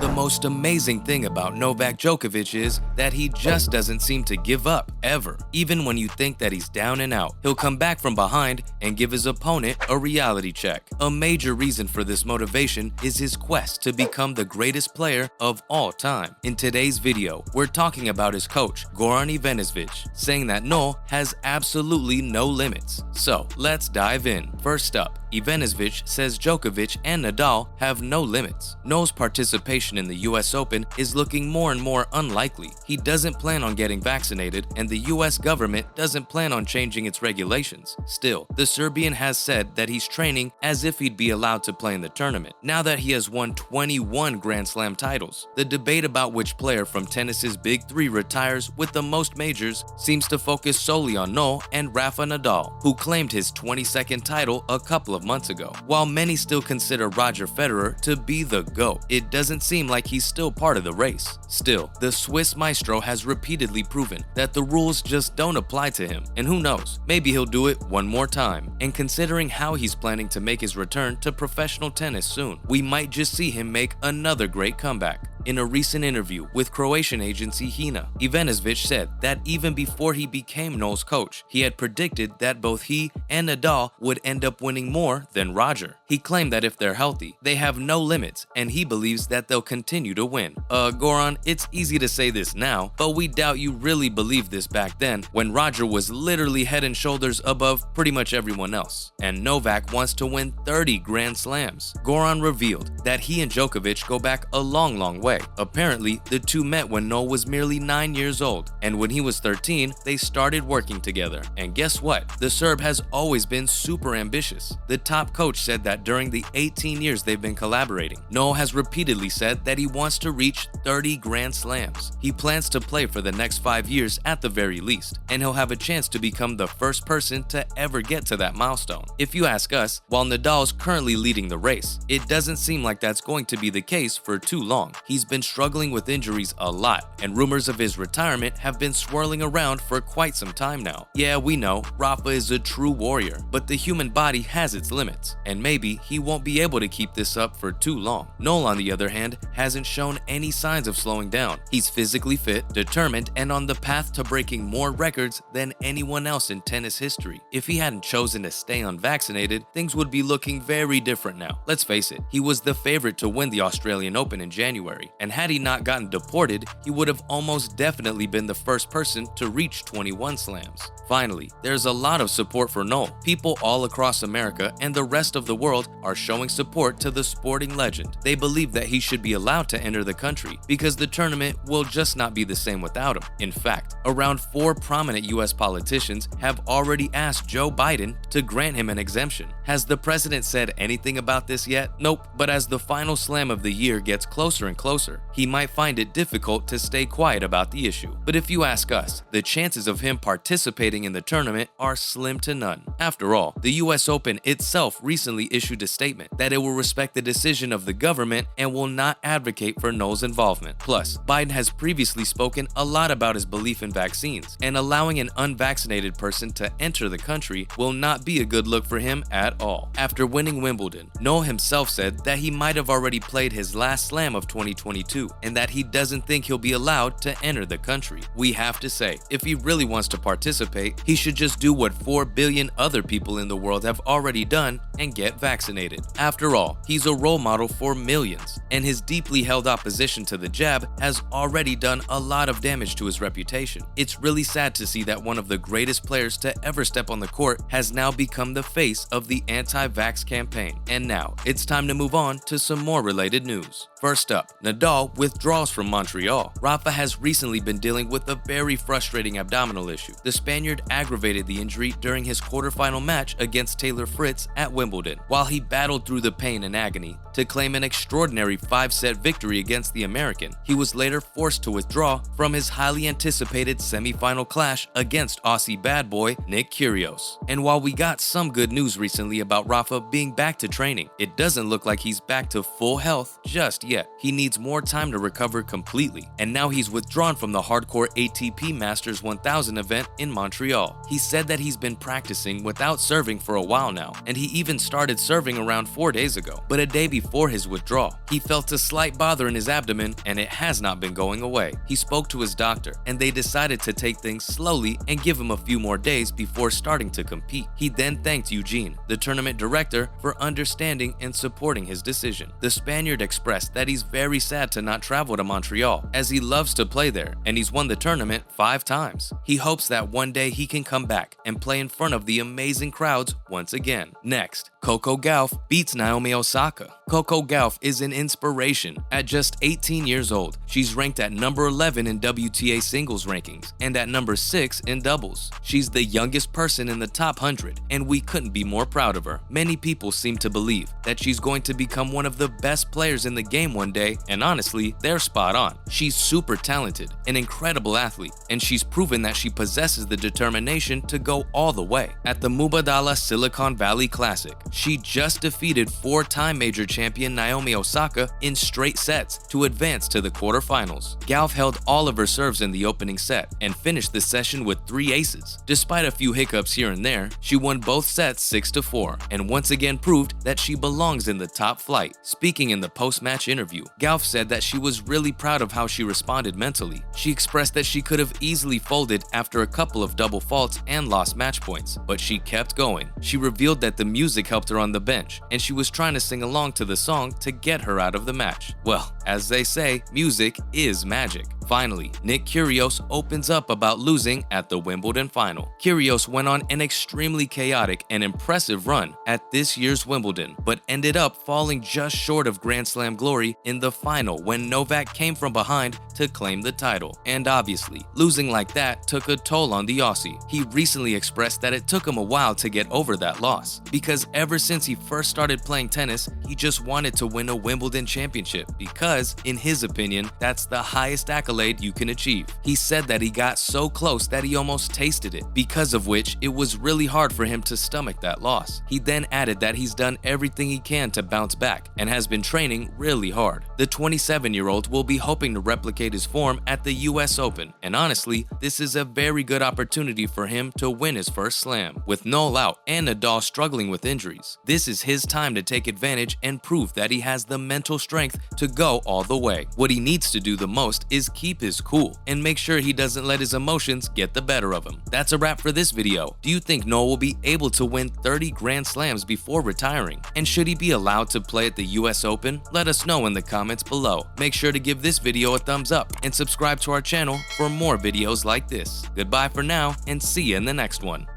The most amazing thing about Novak Djokovic is that he just doesn't seem to give up, ever. Even when you think that he's down and out, he'll come back from behind and give his opponent a reality check. A major reason for this motivation is his quest to become the greatest player of all time. In today's video, we're talking about his coach, Goran Ivanisevic, saying that no has absolutely no limits. So, let's dive in. First up, Ivanisevic says Djokovic and Nadal have no limits. No's participation in the US Open is looking more and more unlikely. He doesn't plan on getting vaccinated, and the US government doesn't plan on changing its regulations. Still, the Serbian has said that he's training as if he'd be allowed to play in the tournament. Now that he has won 21 Grand Slam titles, the debate about which player from tennis's Big Three retires with the most majors seems to focus solely on No and Rafa Nadal, who claimed his 22nd title a couple of months ago. While many still consider Roger Federer to be the GOAT, it doesn't seem like he's still part of the race. Still, the Swiss maestro has repeatedly proven that the rules just don't apply to him, and who knows, maybe he'll do it one more time. And considering how he's planning to make his return to professional tennis soon, we might just see him make another great comeback. In a recent interview with Croatian agency HINA, Ivanisevic said that even before he became No's coach, he had predicted that both he and Nadal would end up winning more than Roger. He claimed that if they're healthy, they have no limits, and he believes that they'll continue to win. Goran, it's easy to say this now, but we doubt you really believed this back then when Roger was literally head and shoulders above pretty much everyone else. And Novak wants to win 30 Grand Slams. Goran revealed that he and Djokovic go back a long way. Apparently, the two met when No was merely 9 years old, and when he was 13, they started working together. And guess what? The Serb has always been super ambitious. The top coach said that during the 18 years they've been collaborating, No has repeatedly said that he wants to reach 30 Grand Slams. He plans to play for the next 5 years at the very least, and he'll have a chance to become the first person to ever get to that milestone. If you ask us, while Nadal's currently leading the race, it doesn't seem like that's going to be the case for too long. He's been struggling with injuries a lot, and rumors of his retirement have been swirling around for quite some time now. Yeah, we know, Rafa is a true warrior, but the human body has its limits, and maybe he won't be able to keep this up for too long. No, on the other hand, hasn't shown any signs of slowing down. He's physically fit, determined, and on the path to breaking more records than anyone else in tennis history. If he hadn't chosen to stay unvaccinated, things would be looking very different now. Let's face it, he was the favorite to win the Australian Open in January, and had he not gotten deported, he would have almost definitely been the first person to reach 21 slams. Finally, there's a lot of support for No. People all across America and the rest of the world are showing support to the sporting legend. They believe that he should be allowed to enter the country because the tournament will just not be the same without him. In fact, around 4 prominent US politicians have already asked Joe Biden to grant him an exemption. Has the president said anything about this yet? Nope, but as the final slam of the year gets closer and closer, he might find it difficult to stay quiet about the issue. But if you ask us, the chances of him participating in the tournament are slim to none. After all, the US Open itself recently issued a statement that it will respect the decision of the government and will not advocate for No's involvement. Plus, Biden has previously spoken a lot about his belief in vaccines, and allowing an unvaccinated person to enter the country will not be a good look for him at all. After winning Wimbledon, No himself said that he might have already played his last slam of 2022, and that he doesn't think he'll be allowed to enter the country. We have to say, if he really wants to participate, he should just do what 4 billion other people in the world have already done and get vaccinated. After all, he's a role model for millions, and his deeply held opposition to the jab has already done a lot of damage to his reputation. It's really sad to see that one of the greatest players to ever step on the court has now become the face of the anti-vax campaign. And now, it's time to move on to some more related news. First up, Nadal withdraws from Montreal. Rafa has recently been dealing with a very frustrating abdominal issue. The Spaniard aggravated the injury during his quarterfinal match against Taylor Fritz at Wimbledon. While he battled through the pain and agony to claim an extraordinary 5-set victory against the American, he was later forced to withdraw from his highly anticipated semifinal clash against Aussie bad boy Nick Kyrgios. And while we got some good news recently about Rafa being back to training, it doesn't look like he's back to full health just yet. He needs more time to recover completely, and now he's withdrawn from the hardcore ATP Masters 1000 event in Montreal. He said that he's been practicing without serving for a while now, and he even started serving around 4 days ago. But a day before his withdrawal, he felt a slight bother in his abdomen, and it has not been going away. He spoke to his doctor, and they decided to take things slowly and give him a few more days before starting to compete. He then thanked Eugene, the tournament director, for understanding and supporting his decision. The Spaniard expressed that he's very sad to not travel to Montreal, as he loves to play there, and he's won the tournament 5 times. He hopes that one day he can come back and play in front of the amazing crowds once again. Next, Coco Gauff beats Naomi Osaka. Coco Gauff is an inspiration. At just 18 years old, she's ranked at number 11 in WTA singles rankings and at number 6 in doubles. She's the youngest person in the top 100, and we couldn't be more proud of her. Many people seem to believe that she's going to become one of the best players in the game one day, and honestly, they're spot on. She's super talented, an incredible athlete, and she's proven that she possesses the determination to go all the way. At the Mubadala Silicon Valley Classic, she just defeated 4-time major champion Naomi Osaka in straight sets to advance to the quarterfinals. Gauff held all of her serves in the opening set and finished the session with 3 aces. Despite a few hiccups here and there, she won both sets 6-4 and once again proved that she belongs in the top flight. Speaking in the post-match interview, Gauff said that she was really proud of how she responded mentally. She expressed that she could have easily folded after a couple of double faults and lost match points, but she kept going. She revealed that the music helped her on the bench, and she was trying to sing along to the song to get her out of the match. Well, as they say, music is magic. Finally, Nick Kyrgios opens up about losing at the Wimbledon final. Kyrgios went on an extremely chaotic and impressive run at this year's Wimbledon, but ended up falling just short of Grand Slam glory in the final when Novak came from behind to claim the title. And obviously, losing like that took a toll on the Aussie. He recently expressed that it took him a while to get over that loss, because ever since he first started playing tennis, he just wanted to win a Wimbledon championship because, in his opinion, that's the highest accolade you can achieve. He said that he got so close that he almost tasted it, because of which it was really hard for him to stomach that loss. He then added that he's done everything he can to bounce back and has been training really hard. The 27-year-old will be hoping to replicate his form at the US Open, and honestly, this is a very good opportunity for him to win his first slam. With Noel out and Nadal struggling with injuries, this is his time to take advantage and prove that he has the mental strength to go all the way. What he needs to do the most is keep his cool and make sure he doesn't let his emotions get the better of him. That's a wrap for this video. Do you think Noel will be able to win 30 Grand Slams before retiring? And should he be allowed to play at the US Open? Let us know in the comments below. Make sure to give this video a thumbs up and subscribe to our channel for more videos like this. Goodbye for now, and see you in the next one.